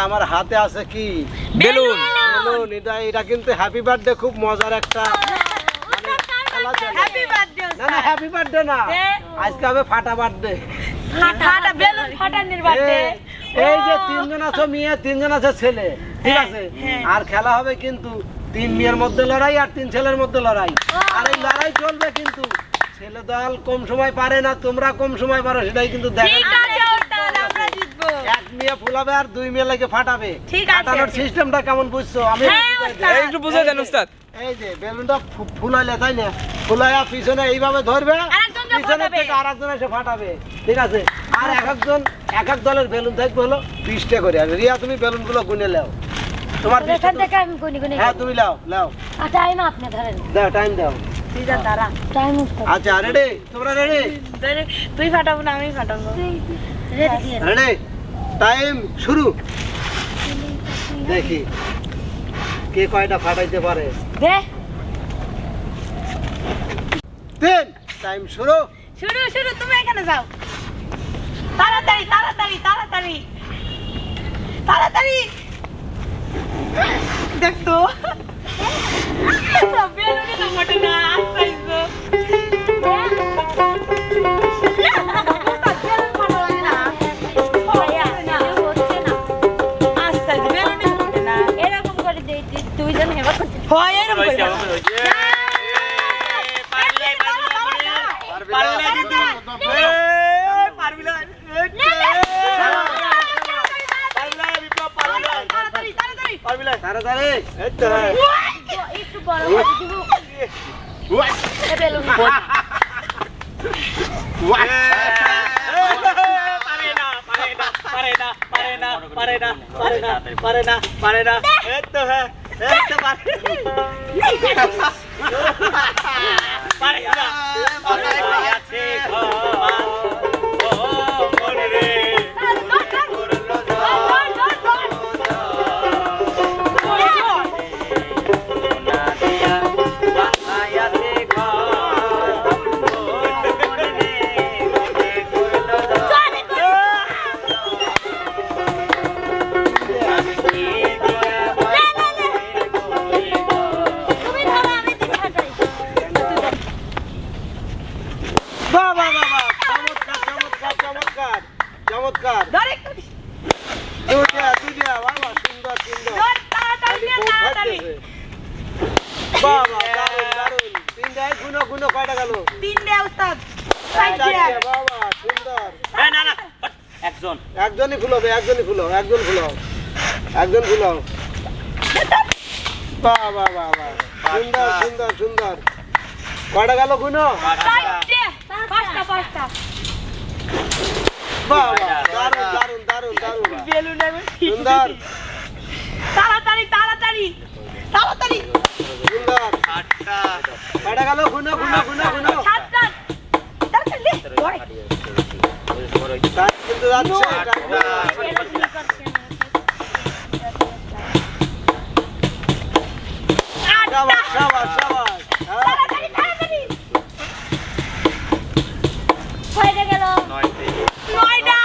আমার হাতে আছে কি বেলুন বেলুন এটা কিন্তু হ্যাপি বার্থডে খুব মজার একটা হ্যাপি বার্থডে না না হ্যাপি বার্থডে না আজকে হবে ফাটা বার্থডে ফাটা বেলুন ফাটানোর বার্থডে এই যে তিনজন আছে মেয়ে তিনজন আছে ছেলে ঠিক আছে আর খেলা হবে কিন্তু তিন মেয়ের মধ্যে লড়াই আর তিন ছেলের মধ্যে লড়াই আর এই লড়াই চলবে কিন্তু ছেলে দল কম সময় পারে না তোমরা কম সময় পারো সেটাই কিন্তু দেখা ঠিক আছে ওস্তাদ আমরা জিতবো এক মেয়ে ফুলাবে আর দুই মেয়ে লাগে ফাটাবে ঠিক আছে ফাটানোর সিস্টেমটা কেমন বুঝছো আমি একটু বুঝাই দেন উস্তাদ এই যে বেলুনটা ফুলাইলে তাই না ফুলাইয়া পিছনে এইভাবে ধরবে আরেকজন পিছনের থেকে আরেকজন এসে ফাটাবে ঠিক আছে আর এক এক দলের বেলুন থাকবে হলো 20টা করে আর রিয়া তুমি বেলুনগুলো গুনে নাও তোমার এখান থেকে আমি গুনি গুনি হ্যাঁ তুমি নাও নাও টাইম আপনি ধরেন দাও টাইম দাও ঠিক আছে দাঁড়া টাইম আচ্ছা রেডি তোমরা রেডি তুই ফাটাবো না আমি ফাটাবো রেডি দিয়ে রেডি টাইম শুরু দেখি কে কয়টা ফাটাইতে পারে দে 3 টাইম শুরু শুরু শুরু তুমি এখানে যাও তাড়াতাড়ি তাড়াতাড়ি তাড়াতাড়ি তাড়াতাড়ি দেখ তো বেলুনই তো মোটে না আস্তাইছো এরকম করে দেই দুইজন হেবা করতে হয় এরকম করে তাড়াতাড়ি এই তো একটু বড় করে দিব এ বেলুন চমৎকার দুইটা বাবা সুন্দর সুন্দর বাবা দারুণ দারুণ তিনটায় গুনো কয়টা গেল তিনটে উস্তাদ বাবা সুন্দর একজনই খুলো একজন খুলো বাবা বাবা সুন্দর সুন্দর সুন্দর কয়টা গেল গুনো পাঁচটা বাবা দারুণ দারুণ দারুণ দারুণ বেলুন সুন্দর তাড়াতাড়ি তাড়াতাড়ি তাড়াতাড়ি সুন্দর কয়টা গেল গুনো সাতটা তাড়াতাড়ি টাইম কিন্তু যাচ্ছে শাবাশ শাবাশ শাবাশ তাড়াতাড়ি তাড়াতাড়ি হয়ে গেল 9টা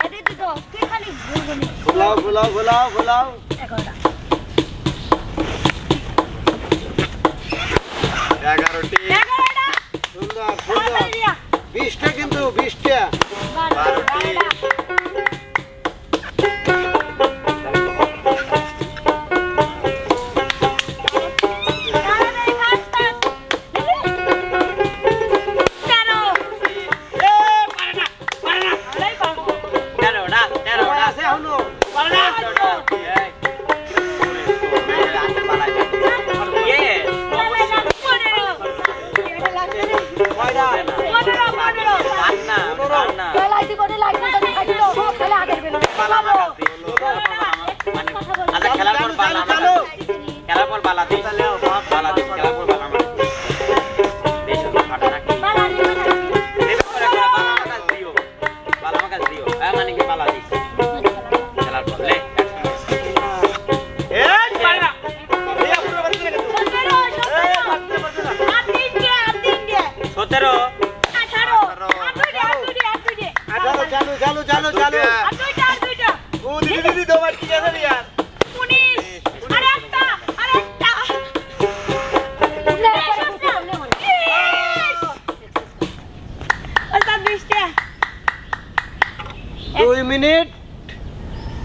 এটা দিতো তুই খালি গুনি ফুলাও 11টা 11টা সুন্দর সুন্দর 20টা কিন্তু 20টা 12টা আছে এখনো কয়টা লাইটি বডি লাইট না দেখাই দিও সব খেলা আগের বেলুন খেলার পর বালা দিই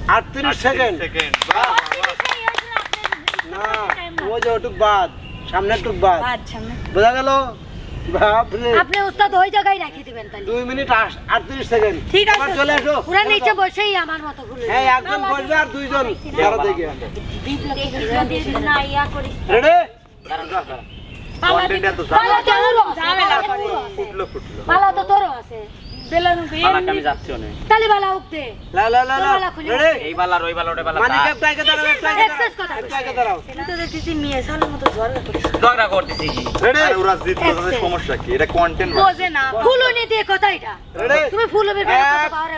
38 সেকেন্ড সেই হয়েছিল না আপনার ও যে ওটুক বাদ সামনের টুক বাদ আচ্ছা বোঝা গেল বাপরে আপনি উস্তাদ ওই জায়গায় রেখে দিবেন তাহলে 2 মিনিট 38 সেকেন্ড ঠিক আছে, আবার চলে আসো পুরা নিচে বসেই আমার মতো ঘুরে হ্যাঁ একজন বসবে আর দুইজন যারা দেখে না ইয়া করিস রেডি পালা তোরও আছে, ঝামেলা বালা করে। তোরও আছে। বালা তো তোরও আছে বেলানো বালাকে আমি যাচ্ছি অনেক তাহলে বালা উঠতে লা লা লা লা বালা খুলে রেডি এই বালা ওই বালা ওটা বালা মানিক এক টাইকে দাঁড়াও এক টাইকে Excess কথা দাঁড়াও এক টাইকে দাঁড়াও আমি তো দেখতেছি মেয়ে সালের মতো ঝগড়া করিস ঝগড়া করতেছি রেডি ওরা জিতলো তাদের সমস্যা কি এটা কন্টেন্ট বোঝে না ফুলুনি দিয়ে কথা এটা রেডি তুমি ফুলুনির বেলা কথা পাওয়ারে